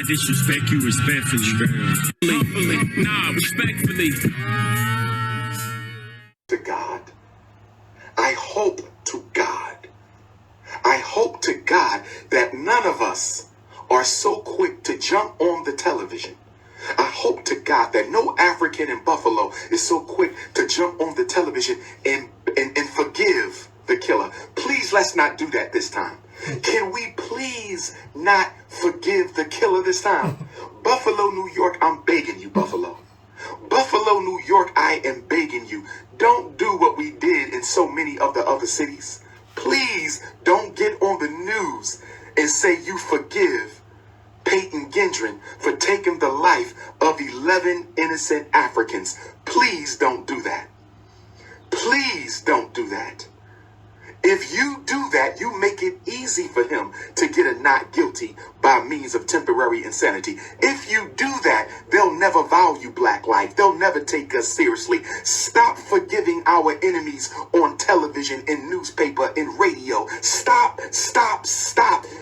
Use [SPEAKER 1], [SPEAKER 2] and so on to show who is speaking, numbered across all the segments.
[SPEAKER 1] disrespect you respectfully. Nah, respectfully.
[SPEAKER 2] To God. I hope to God. I hope to God that none of us are so quick to jump on the television. I hope to God that no African in Buffalo is so quick to jump on the television and forgive the killer. Please, let's not do that this time. Can we please not forgive the killer this time? Buffalo, New York, I'm begging you, Buffalo. Buffalo, New York, I am begging you. Don't do what we did in so many of the other cities. Please don't get on the news and say you forgive Peyton Gendron for taking the life of 11 innocent Africans. Please don't do that. Please don't do that. If you do that, you make it easy for him to get a not guilty by means of temporary insanity. If you do that, they'll never value black life. They'll never take us seriously. Stop forgiving our enemies on television, in newspaper, in radio. Stop.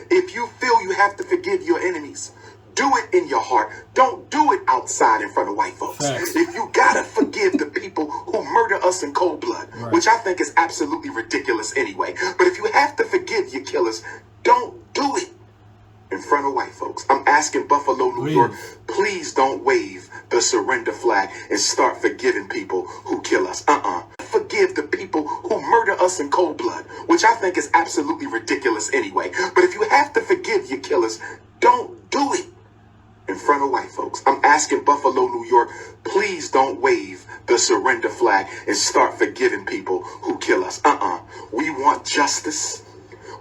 [SPEAKER 2] If you feel you have to forgive your enemies, do it in your heart. Don't do it outside in front of white folks.
[SPEAKER 3] Facts.
[SPEAKER 2] If you gotta forgive the people who murder us in cold blood,
[SPEAKER 3] right,
[SPEAKER 2] which I think is absolutely ridiculous anyway. But if you have to forgive your killers, don't do it in front of white folks. I'm asking Buffalo, New York, please don't wave the surrender flag and start forgiving people who kill us. Forgive the people who murder us in cold blood, which I think is absolutely ridiculous anyway. But if you have to forgive your killers, don't do it in front of white folks. I'm asking Buffalo, New York, please don't wave the surrender flag and start forgiving people who kill us. We want justice.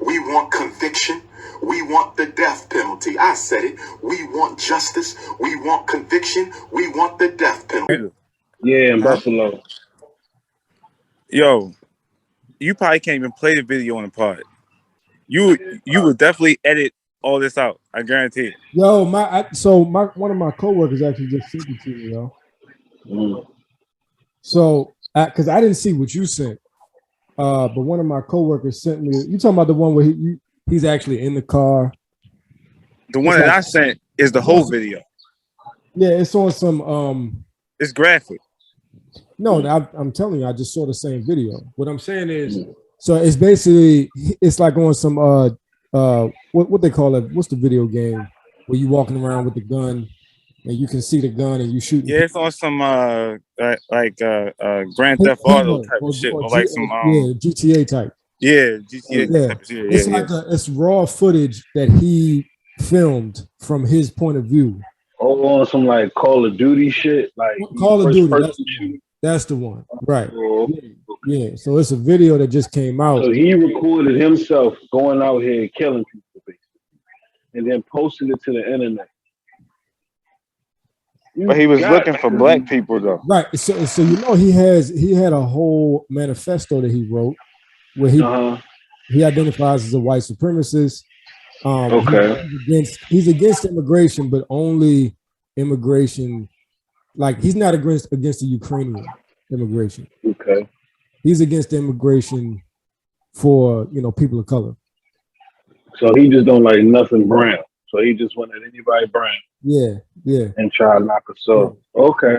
[SPEAKER 2] We want conviction. We want the death penalty. I said it. We want justice. We want conviction. We want the death penalty.
[SPEAKER 4] Yeah, in Buffalo.
[SPEAKER 5] Yo, you probably can't even play the video on the pod. You would definitely edit all this out. I guarantee it.
[SPEAKER 3] Yo, one of my coworkers actually just sent it to me, yo. So, because I didn't see what you sent, but one of my coworkers sent me. You talking about the one where he's actually in the car?
[SPEAKER 5] The one that I sent is the whole video.
[SPEAKER 3] Yeah, it's on some.
[SPEAKER 5] It's graphic.
[SPEAKER 3] No, I'm telling you, I just saw the same video. What I'm saying is, so it's basically, it's like on some what they call it? What's the video game where you walking around with the gun and you can see the gun and you shoot?
[SPEAKER 5] Yeah, it's on some Grand Theft Auto type of shit, or like some
[SPEAKER 3] GTA type.
[SPEAKER 5] Yeah, GTA type of shit.
[SPEAKER 3] It's like it's raw footage that he filmed from his point of view.
[SPEAKER 4] Oh, on some like Call of Duty shit, like
[SPEAKER 3] Call of Duty. That's the one, right? Yeah. So it's a video that just came out.
[SPEAKER 4] So he recorded himself going out here and killing people, basically, and then posting it to the internet.
[SPEAKER 5] But he was looking for black people, though.
[SPEAKER 3] Right. So he had a whole manifesto that he wrote where he identifies as a white supremacist. He's against immigration, but only immigration. Like, he's not against the Ukrainian immigration.
[SPEAKER 4] Okay.
[SPEAKER 3] He's against immigration for, people of color.
[SPEAKER 4] So he just don't like nothing brown. So he just wanted anybody brown.
[SPEAKER 3] Yeah.
[SPEAKER 4] And try to knock us off. Okay.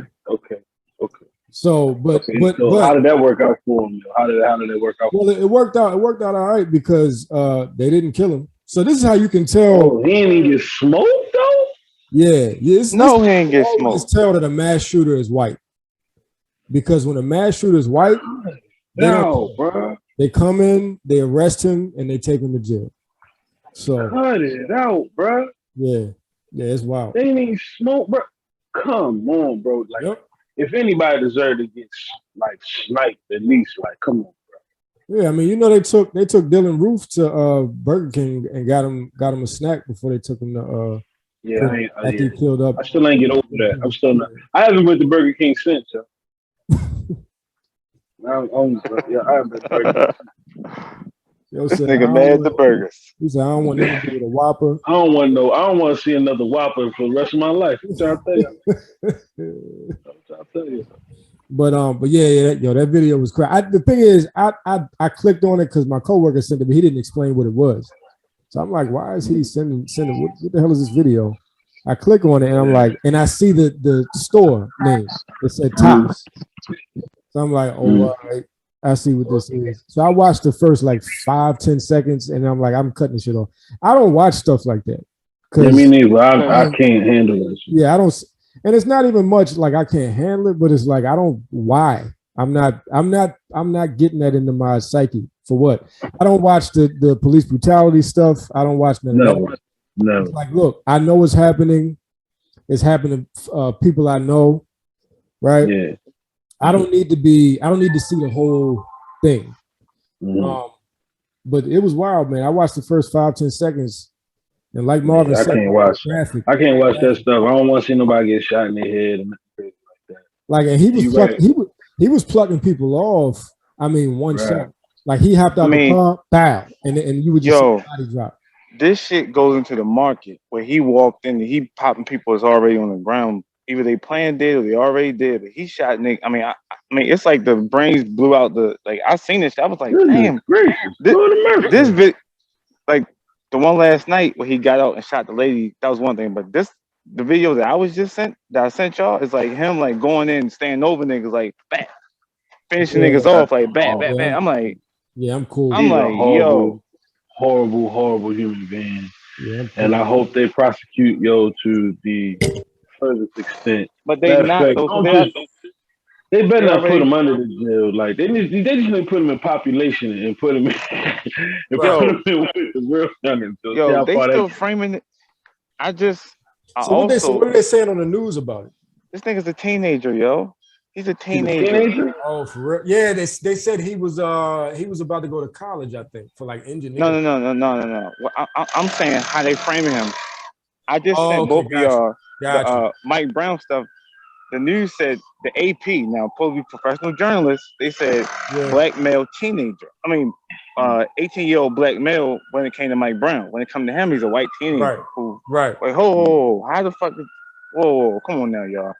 [SPEAKER 3] So, but
[SPEAKER 4] how did that work out for him? How did it work out?
[SPEAKER 3] Well, it worked out all right because they didn't kill him. So this is how you can tell.
[SPEAKER 4] Oh, he didn't even get smoked though?
[SPEAKER 3] Yeah.
[SPEAKER 5] He ain't get smoked.
[SPEAKER 3] It's tell that a mass shooter is white. Because when a mass shooter is white, they come in, they arrest him, and they take him to jail. So
[SPEAKER 4] cut it out, bro.
[SPEAKER 3] Yeah, it's wild.
[SPEAKER 4] They didn't even smoke, bro. Come on, bro. Like, if anybody deserved to get like sniped, at least, like, come on, bro.
[SPEAKER 3] Yeah, I mean, they took Dylan Roof to Burger King and got him a snack before they took him to after he killed up.
[SPEAKER 4] I still ain't get over that. I'm still not. I haven't been to Burger King since. I haven't been to Burger King.
[SPEAKER 5] This nigga mad at the burgers.
[SPEAKER 3] He said, I don't want nothing to do with a Whopper.
[SPEAKER 4] I don't want to see another Whopper for the rest of my life. I'm trying to tell you.
[SPEAKER 3] But yeah, that video was crap. The thing is, I clicked on it because my coworker sent it, but he didn't explain what it was. So I'm like, why is he sending what the hell is this video? I click on it and I'm like, and I see the store name. It said
[SPEAKER 4] Mm,
[SPEAKER 3] Tops. So I'm like, oh,
[SPEAKER 4] mm.
[SPEAKER 3] all right. I see what this is. So I watched the first like 5-10 seconds, and I'm like, I'm cutting the shit off. I don't watch stuff like that
[SPEAKER 4] Yeah, me
[SPEAKER 3] because
[SPEAKER 4] neither. I can't handle that shit.
[SPEAKER 3] yeah, I don't, and it's not even much like I can't handle it, but it's like I don't. Why? I'm not getting that into my psyche for what? I don't watch the police brutality stuff. I don't watch none of that.
[SPEAKER 4] No, no.
[SPEAKER 3] It's like, look, I know what's happening. It's happening to people I know, right?
[SPEAKER 4] Yeah.
[SPEAKER 3] I don't need to be. I don't need to see the whole thing.
[SPEAKER 4] Mm-hmm.
[SPEAKER 3] But it was wild, man. I watched the first 5-10 seconds, and like Marvin
[SPEAKER 4] Yeah, I
[SPEAKER 3] said,
[SPEAKER 4] can't watch.
[SPEAKER 3] graphic.
[SPEAKER 4] I can't watch that stuff. I don't want to see nobody get shot in their head and crazy like that.
[SPEAKER 3] Like, and he was
[SPEAKER 4] You
[SPEAKER 3] plucking.
[SPEAKER 4] right.
[SPEAKER 3] He was plucking people off. I mean, one
[SPEAKER 4] Right.
[SPEAKER 3] shot. Like he hopped out the car, bow, and you would just see the body drop.
[SPEAKER 5] This shit goes into the market where he walked in and he popping people that's already on the ground. Either they planned it or they already did, but he shot Nick. I mean, it's like the brains blew out the. Like I seen this, I was like, damn,
[SPEAKER 4] gracious.
[SPEAKER 5] this bit, like the one last night where he got out and shot the lady. That was one thing, but the video that I sent y'all is like him like going in, and standing over niggas, like bam, finishing niggas off, like bam, bam, bam. I'm like,
[SPEAKER 3] yeah, I'm cool.
[SPEAKER 5] I'm like, yo.
[SPEAKER 4] Horrible human being.
[SPEAKER 3] Yeah,
[SPEAKER 4] and I hope they prosecute to the furthest extent.
[SPEAKER 5] But they not.
[SPEAKER 4] They better not put him under the jail. Like they just need to put him in population and put him in, put him in with the real youngins. So
[SPEAKER 5] yo, they still framing it.
[SPEAKER 3] What are they saying on the news about it?
[SPEAKER 5] This nigga's a teenager, yo. He's a teenager.
[SPEAKER 3] Oh, for real? Yeah, they said he was about to go to college, I think, for like engineering.
[SPEAKER 5] No. Well, I'm saying how they framing him. I just sent both of y'all Mike Brown stuff. The news said the AP, now supposed to be professional journalists, they said black male teenager. I mean, 18-year-old black male when it came to Mike Brown. When it come to him, he's a white teenager.
[SPEAKER 3] Right.
[SPEAKER 5] Wait, ho, how the fuck? Whoa, come on now, y'all.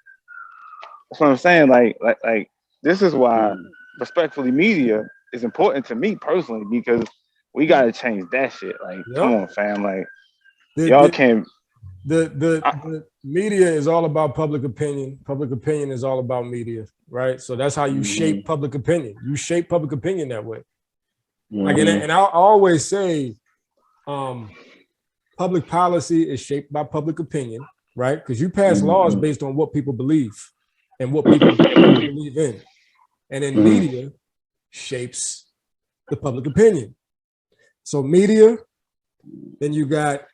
[SPEAKER 5] That's what I'm saying. Like, this is why respectfully media is important to me personally because we gotta change that shit. Like, come on, fam. Like, y'all can't.
[SPEAKER 3] The media is all about public opinion. Public opinion is all about media, right? So that's how you shape public opinion. You shape public opinion that way. Like, and I always say, public policy is shaped by public opinion, right? Because you pass laws based on what people believe and what people believe in, and then media shapes the public opinion. So media, then you got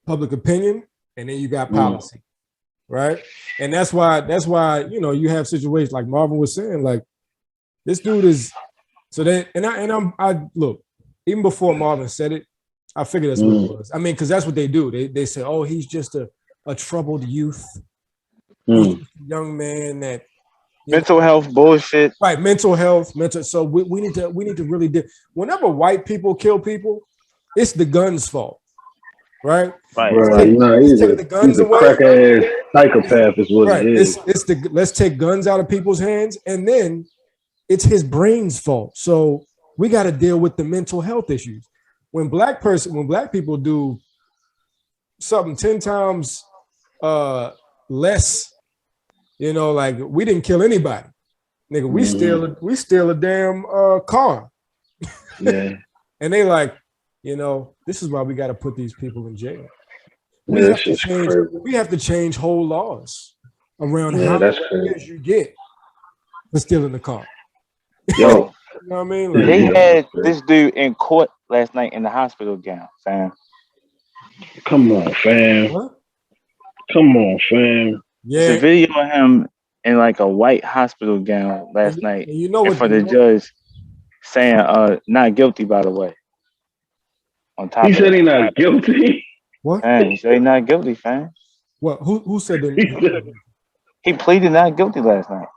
[SPEAKER 3] public opinion, and then you got policy, right? And that's why you have situations like Marvin was saying, like this dude is so that, and I look, even before Marvin said it, I figured that's what it was. I mean, because that's what they do. They say, oh, he's just a troubled youth, young man that
[SPEAKER 5] mental health bullshit,
[SPEAKER 3] right? Mental health. So we need to really whenever white people kill people, it's the gun's fault. Right.
[SPEAKER 4] He's a crack ass psychopath is what it is.
[SPEAKER 3] Let's take guns out of people's hands, and then it's his brain's fault. So we got to deal with the mental health issues. When black people do something 10 times less, like we didn't kill anybody, nigga. We steal a damn car.
[SPEAKER 4] Yeah.
[SPEAKER 3] And they like, this is why we got to put these people in jail. We have to change whole laws around how many years you get for stealing the car.
[SPEAKER 5] Yo,
[SPEAKER 3] you know what I mean? Like,
[SPEAKER 5] they had this dude in court last night in the hospital gown, fam.
[SPEAKER 4] Come on, fam.
[SPEAKER 3] What?
[SPEAKER 4] Come on, fam.
[SPEAKER 5] Yeah. It's a video of him in like a white hospital gown last night. In front of the judge saying not guilty, by the way. On top
[SPEAKER 4] he said he's not guilty.
[SPEAKER 3] What?
[SPEAKER 5] Man, he said he's not guilty, fam.
[SPEAKER 3] What? Who said that?
[SPEAKER 5] He pleaded not guilty last night.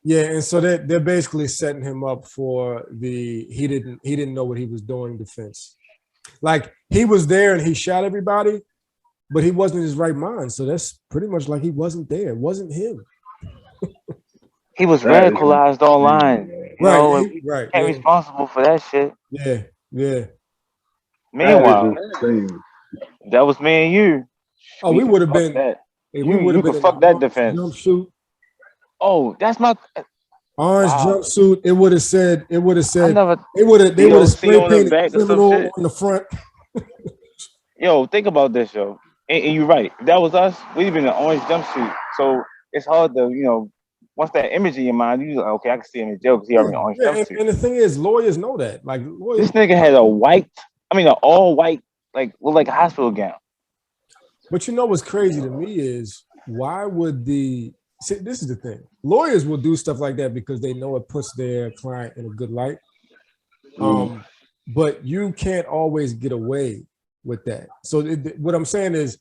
[SPEAKER 3] Yeah, and so they're basically setting him up for he didn't know what he was doing defense. Like he was there and he shot everybody, but he wasn't in his right mind. So that's pretty much like he wasn't there. It wasn't him.
[SPEAKER 5] He was radicalized online.
[SPEAKER 3] Right.
[SPEAKER 5] Can't responsible for that shit.
[SPEAKER 3] Yeah.
[SPEAKER 5] Meanwhile, That was me and you.
[SPEAKER 3] Oh, we would have been.
[SPEAKER 5] That.
[SPEAKER 3] Hey, we would
[SPEAKER 5] You
[SPEAKER 3] have been
[SPEAKER 5] could
[SPEAKER 3] in the
[SPEAKER 5] fuck that
[SPEAKER 3] orange
[SPEAKER 5] defense.
[SPEAKER 3] jumpsuit.
[SPEAKER 5] Oh, that's my
[SPEAKER 3] Orange jumpsuit. It would have said. It would have said. They would have spray painted criminal on the front.
[SPEAKER 5] Yo, think about this, yo. And you're right. If that was us, we'd been in an orange jumpsuit. So it's hard to, once that image in your mind, you like, okay, I can see him in jail because he already in an orange jumpsuit.
[SPEAKER 3] And the thing is, lawyers know that. Like
[SPEAKER 5] this nigga had an all white, look like a hospital gown.
[SPEAKER 3] But you know what's crazy to me is why would this is the thing. Lawyers will do stuff like that because they know it puts their client in a good light. But you can't always get away with that. So what I'm saying is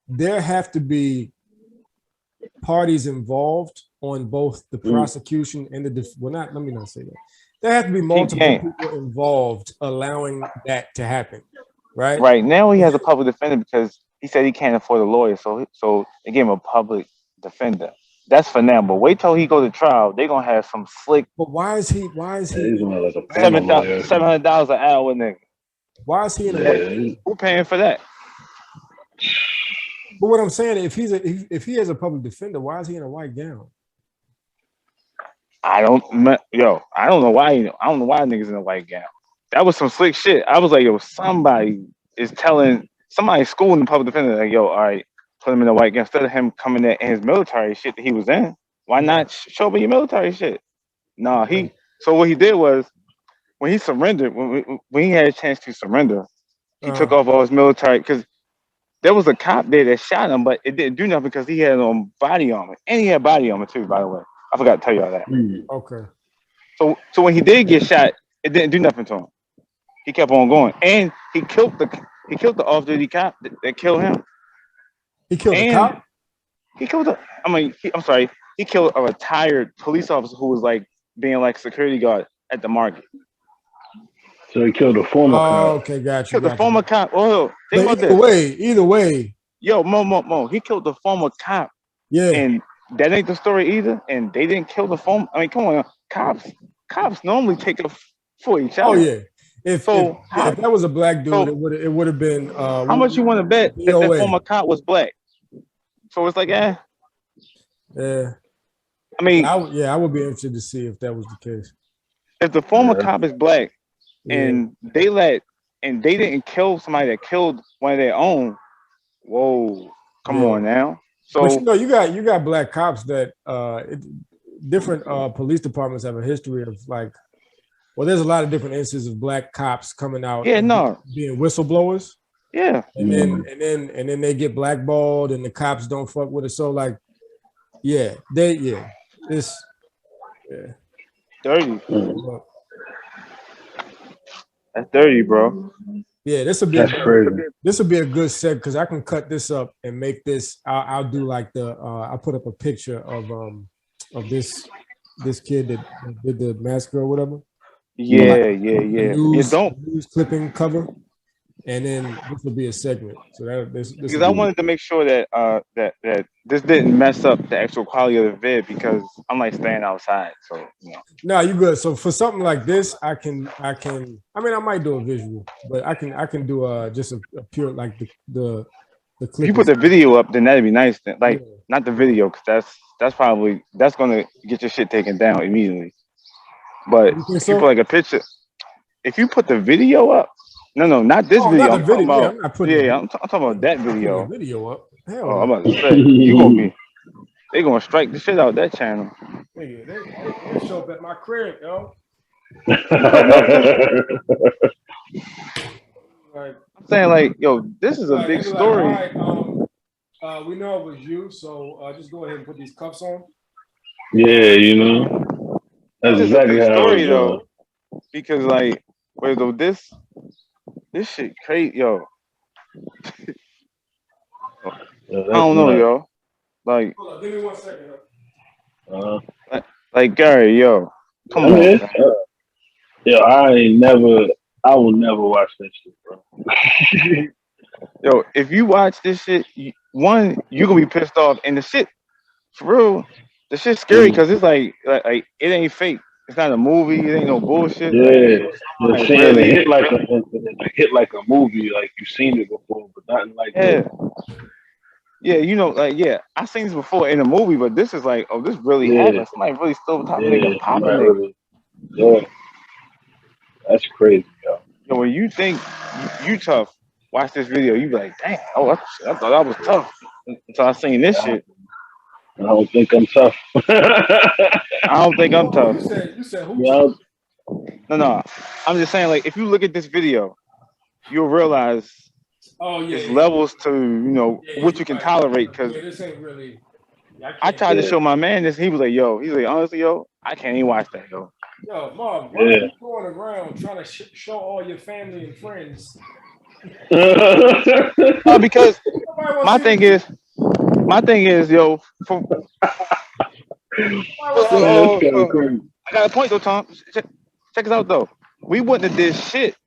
[SPEAKER 3] there have to be parties involved on both the prosecution and the let me not say that. There have to be multiple people involved allowing that to happen. Right?
[SPEAKER 5] Right. Now he has a public defender because he said he can't afford a lawyer. So they gave him a public defender. That's for now. But wait till he go to trial. They're gonna have some slick.
[SPEAKER 3] But why is he
[SPEAKER 5] $700 an hour, nigga?
[SPEAKER 3] Why is he in a
[SPEAKER 5] who paying for that?
[SPEAKER 3] But what I'm saying, if he has a public defender, why is he in a white gown?
[SPEAKER 5] I don't know why. I don't know why niggas in a white gown. That was some slick shit. I was like, yo, somebody schooling the public defender, like, yo, all right, put him in a white gown instead of him coming in his military shit that he was in. Why not show me your military shit? Nah, so what he did was when he surrendered, when he had a chance to surrender, he took off all his military because there was a cop there that shot him, but it didn't do nothing because he had on body armor. And he had body armor too, by the way. I forgot to tell you all that.
[SPEAKER 3] Okay.
[SPEAKER 5] So when he did get shot, it didn't do nothing to him. He kept on going. And he killed the off-duty cop that killed him.
[SPEAKER 3] He killed the cop?
[SPEAKER 5] He killed he killed a retired police officer who was like being like security guard at the market.
[SPEAKER 4] So he killed a former cop.
[SPEAKER 3] Okay, gotcha.
[SPEAKER 5] Killed the former cop. Oh,
[SPEAKER 3] either way.
[SPEAKER 5] Yo, Mo, he killed the former cop.
[SPEAKER 3] Yeah.
[SPEAKER 5] And that ain't the story either. And they didn't kill the former. I mean, come on, cops normally take it for each other.
[SPEAKER 3] Oh yeah. If that was a black dude, it would have been.
[SPEAKER 5] How much you want to bet that the former cop was black? So it's like,
[SPEAKER 3] Yeah.
[SPEAKER 5] I mean,
[SPEAKER 3] I would be interested to see if that was the case.
[SPEAKER 5] If the former cop is black and they didn't kill somebody that killed one of their own, whoa, come on now. So
[SPEAKER 3] but you got black cops that different police departments have a history of like. Well, there's a lot of different instances of black cops coming out being whistleblowers.
[SPEAKER 5] Yeah.
[SPEAKER 3] And then they get blackballed and the cops don't fuck with it. So like, it's
[SPEAKER 5] dirty. That's dirty, bro.
[SPEAKER 3] Yeah, this will be a good set because I can cut this up and make this. I'll do like I'll put up a picture of this kid that did the massacre or whatever. News clipping cover, and then this will be a segment. So
[SPEAKER 5] because I wanted to make sure that that this didn't mess up the actual quality of the vid because I'm like staying outside. So
[SPEAKER 3] No, you good. So for something like this, I mean, I might do a visual, but I can do just a pure like the clip.
[SPEAKER 5] If you put the video up, then that'd be nice. Then. Like not the video because that's gonna get your shit taken down immediately. But if you put like a picture, if you put the video up, no, not this video.
[SPEAKER 3] Not the video.
[SPEAKER 5] I'm talking about that video.
[SPEAKER 3] Video up. Hell
[SPEAKER 5] I'm about to say they gonna strike the shit out that channel.
[SPEAKER 3] They show up at my crib, yo.
[SPEAKER 5] I'm saying like, yo, this is a big story.
[SPEAKER 3] Like, all right, we know it was you, so just go ahead and put these cuffs on.
[SPEAKER 4] Yeah, That's exactly how
[SPEAKER 5] story though, because like, this shit crazy, yo. I don't know, yo. Like,
[SPEAKER 3] hold on, give me 1 second.
[SPEAKER 5] Like Gary, yo, come on.
[SPEAKER 4] I will never watch that shit, bro.
[SPEAKER 5] Yo, if you watch this shit, you're gonna be pissed off, and the shit, for real. The shit's scary because it's like it ain't fake. It's not a movie. It ain't no bullshit.
[SPEAKER 4] Yeah, they're
[SPEAKER 5] Like
[SPEAKER 4] saying
[SPEAKER 5] really,
[SPEAKER 4] it hit like a movie, like you've seen it before, but nothing like
[SPEAKER 5] yeah,
[SPEAKER 4] this.
[SPEAKER 5] yeah. You know, like yeah, I seen this before in a movie, but this is like, oh, this really
[SPEAKER 4] Yeah,
[SPEAKER 5] happened. Somebody really stole the top of nigga,
[SPEAKER 4] yeah,
[SPEAKER 5] pop a
[SPEAKER 4] not
[SPEAKER 5] nigga.
[SPEAKER 4] really. Yeah, that's crazy, yo.
[SPEAKER 5] Yo, when you think you tough, watch this video. You be like, damn, oh, I thought I was tough until I seen this shit.
[SPEAKER 4] I don't think I'm tough.
[SPEAKER 5] I don't think I'm tough.
[SPEAKER 3] You said who?
[SPEAKER 4] Yeah,
[SPEAKER 5] No. I'm just saying, like, if you look at this video, you'll realize it's levels to what you can tolerate. Because
[SPEAKER 3] this ain't really.
[SPEAKER 5] I tried to show my man this. He was like, he's like, honestly, I can't even watch that, yo.
[SPEAKER 3] Yo, Mom, why are you going around trying to show all your family and friends?
[SPEAKER 5] Because my thing is, yo, I got a point though, Tom. Check us out though. We wouldn't have did shit.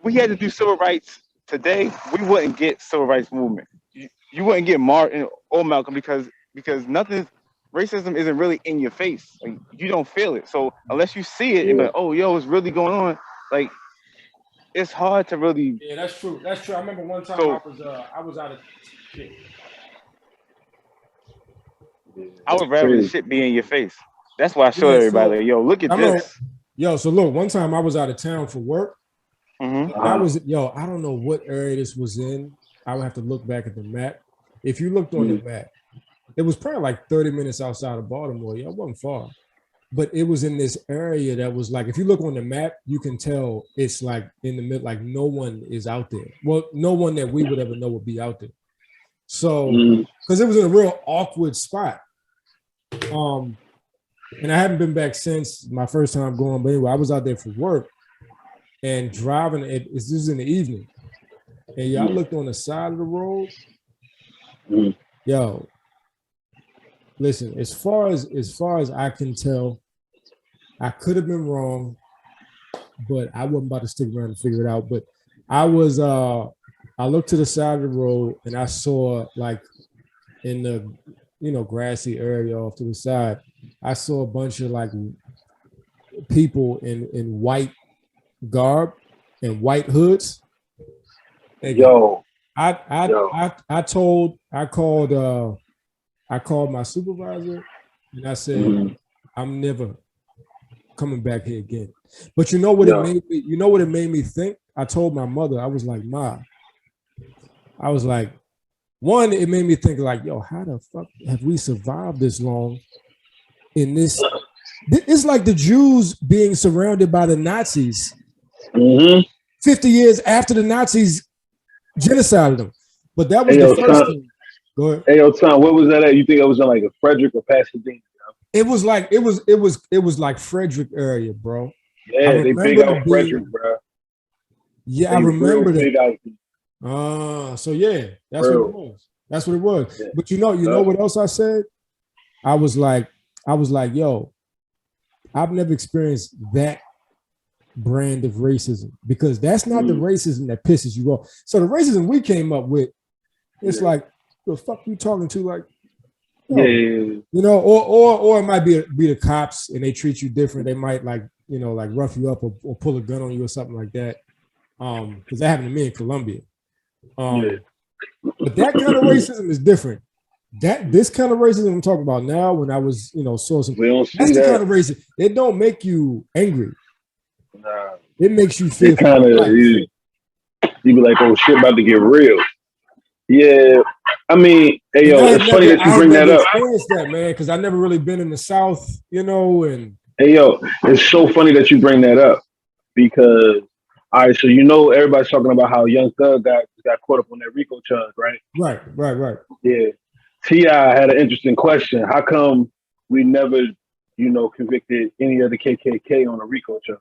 [SPEAKER 5] We had to do civil rights today. We wouldn't get civil rights movement. You wouldn't get Martin or Malcolm because racism isn't really in your face. Like you don't feel it. So unless you see it and be like, oh, yo, it's really going on. Like it's hard to really.
[SPEAKER 3] Yeah, that's true. That's true. I remember one time I was out of shit.
[SPEAKER 5] I would rather the shit be in your face. That's why I showed everybody, like, yo, look at this.
[SPEAKER 3] So look, one time I was out of town for work.
[SPEAKER 5] Mm-hmm.
[SPEAKER 3] I don't know what area this was in. I would have to look back at the map. If you looked on the map, it was probably like 30 minutes outside of Baltimore. Yeah, it wasn't far. But it was in this area that was like, if you look on the map, you can tell it's like in the middle, like no one is out there. Well, no one that we would ever know would be out there. So, because it was in a real awkward spot. And I haven't been back since my first time going, but anyway, I was out there for work and driving. This is in the evening. And I looked on the side of the road. Yo, listen, as far as I can tell, I could have been wrong, but I wasn't about to stick around and figure it out. But I looked to the side of the road and I saw like in the grassy area off to the side, I saw a bunch of like people in white garb and white hoods. And I called my supervisor and I said, I'm never coming back here again. But you know what it made me think? I told my mother, I was like, Ma, I was like, one, it made me think like, yo, how the fuck have we survived this long in this? It's like the Jews being surrounded by the Nazis 50 years after the Nazis genocided them. But that was the first thing. Go ahead.
[SPEAKER 4] Hey, yo, Tom, where was that at? You think it was in like a Frederick or Pasadena?
[SPEAKER 3] It was like Frederick area, bro.
[SPEAKER 4] Yeah, they big out Frederick, bro.
[SPEAKER 3] Yeah, I remember that. So yeah, that's what it was. That's what it was. Yeah. But you know what else I said? I was like, yo, I've never experienced that brand of racism because that's not the racism that pisses you off. So the racism we came up with, it's like, the fuck you talking to? Like, or it might be the cops and they treat you different. They might like rough you up or pull a gun on you or something like that. Because that happened to me in Colombia. But that kind of racism is different. This kind of racism I'm talking about now, when I was, saw some, that's the kind of racism. It don't make you angry.
[SPEAKER 4] Nah.
[SPEAKER 3] It makes you feel
[SPEAKER 4] kind of you be like, oh shit, about to get real. Yeah, I mean, hey yo, it's funny that you bring that up.
[SPEAKER 3] Experienced that, man, because I never really been in the South, and
[SPEAKER 4] hey yo, it's so funny that you bring that up because. All right, so everybody's talking about how Young Thug got caught up on that RICO charge, right?
[SPEAKER 3] Right.
[SPEAKER 4] Yeah. T.I. had an interesting question. How come we never, convicted any of the KKK on a RICO charge?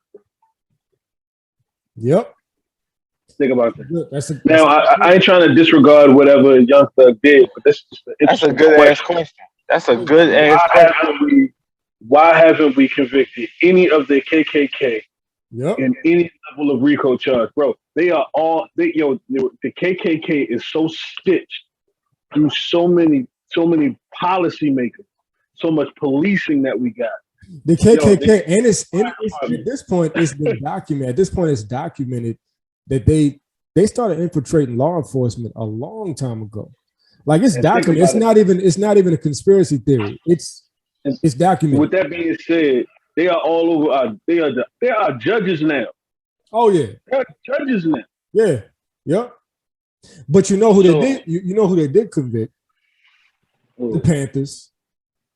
[SPEAKER 3] Yep.
[SPEAKER 4] Think about that. Now, I ain't trying to disregard whatever Young Thug did, but
[SPEAKER 5] that's a good ass question. That's a good ass question.
[SPEAKER 4] Why haven't we convicted any of the KKK?
[SPEAKER 3] Yep.
[SPEAKER 4] In any level of RICO charge, bro, they are all the KKK is so stitched through so many policymakers, so much policing that we got
[SPEAKER 3] The KKK, and at this point, it's been documented. At this point, it's documented that they started infiltrating law enforcement a long time ago. Like it's documented. It's not even a conspiracy theory. It's documented.
[SPEAKER 4] With that being said, they are all over. They are judges now.
[SPEAKER 3] Oh yeah,
[SPEAKER 4] they're judges now.
[SPEAKER 3] Yeah, yep. But you know who they did? You know who they did convict? The Panthers.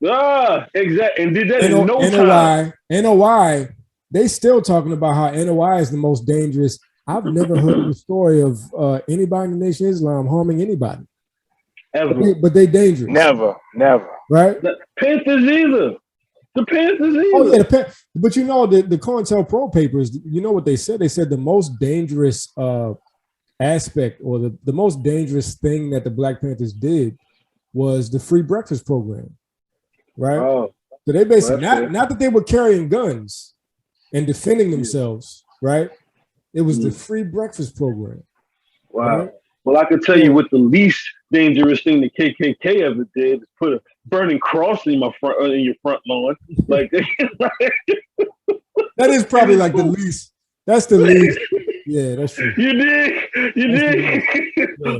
[SPEAKER 4] Exactly. And did that in no time.
[SPEAKER 3] NOI. They still talking about how NOI is the most dangerous. I've never heard the story of anybody in the Nation of Islam harming anybody.
[SPEAKER 4] Ever.
[SPEAKER 3] But they dangerous.
[SPEAKER 5] Never.
[SPEAKER 3] Right?
[SPEAKER 4] The Panthers either.
[SPEAKER 3] Oh yeah, but you know the COINTELPRO papers. You know what they said? They said the most dangerous aspect or the most dangerous thing that the Black Panthers did was the free breakfast program. Right? So they basically not that they were carrying guns and defending themselves, right? It was the free breakfast program.
[SPEAKER 4] Wow.
[SPEAKER 3] Right?
[SPEAKER 4] Well, I can tell you what the least dangerous thing the KKK ever did is put a burning cross in your front lawn. Like
[SPEAKER 3] that is probably like the least. That's the least. Yeah, that's true.
[SPEAKER 4] You dig? Yeah.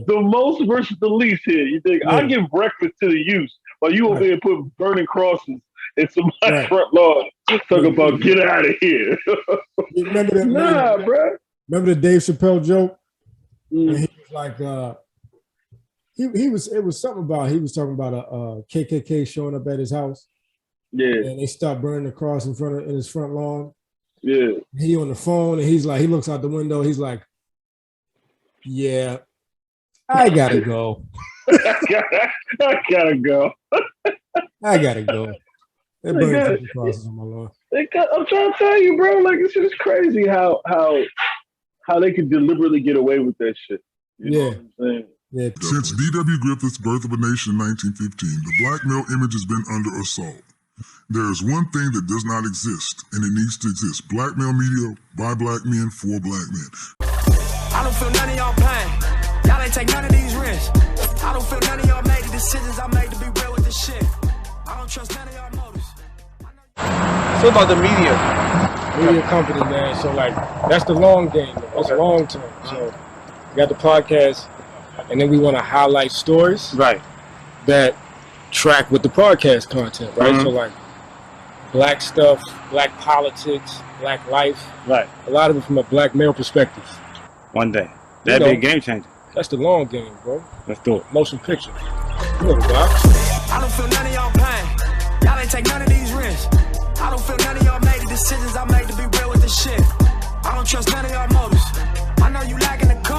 [SPEAKER 4] The most versus the least here. You think I give breakfast to the youth while you over there put burning crosses in somebody's front lawn? Talk about get out of here.
[SPEAKER 3] Remember that?
[SPEAKER 4] Bro.
[SPEAKER 3] Remember the Dave Chappelle joke? And he was like, it was something about, he was talking about a KKK showing up at his house.
[SPEAKER 4] Yeah.
[SPEAKER 3] And they stopped burning the cross in his front lawn.
[SPEAKER 4] Yeah.
[SPEAKER 3] He on the phone and he's like, he looks out the window. He's like, yeah, I gotta go.
[SPEAKER 4] I gotta go.
[SPEAKER 3] I gotta go. They burned the crosses on my lawn.
[SPEAKER 4] I'm trying to tell you, bro, like it's just crazy how they could deliberately get away with that shit. You know what I'm saying?
[SPEAKER 3] Yeah.
[SPEAKER 6] Since D.W. Griffith's Birth of a Nation in 1915, the black male image has been under assault. There is one thing that does not exist, and it needs to exist. Black male media by black men for black men.
[SPEAKER 7] I don't feel none of y'all pain. Y'all ain't take none of these risks. I don't feel none of y'all made the decisions I made to be real with this shit. I don't trust none of y'all motives.
[SPEAKER 5] So about the media
[SPEAKER 3] company, man. So like that's the long game. That's long term. So we got the podcast, and then we want to highlight stories that track with the podcast content, right? So like black stuff, black politics, black life,
[SPEAKER 5] right?
[SPEAKER 3] A lot of it from a black male perspective.
[SPEAKER 5] One day, that'd be a game changer.
[SPEAKER 3] That's the long game, bro.
[SPEAKER 5] Let's do it.
[SPEAKER 3] Motion picture. You know the vibe.
[SPEAKER 7] I don't feel none of y'all pain. Y'all ain't take none of these risks. I don't feel none of y'all made the decisions I made to be real with this shit. I don't trust none of y'all motives. I know you lacking the code.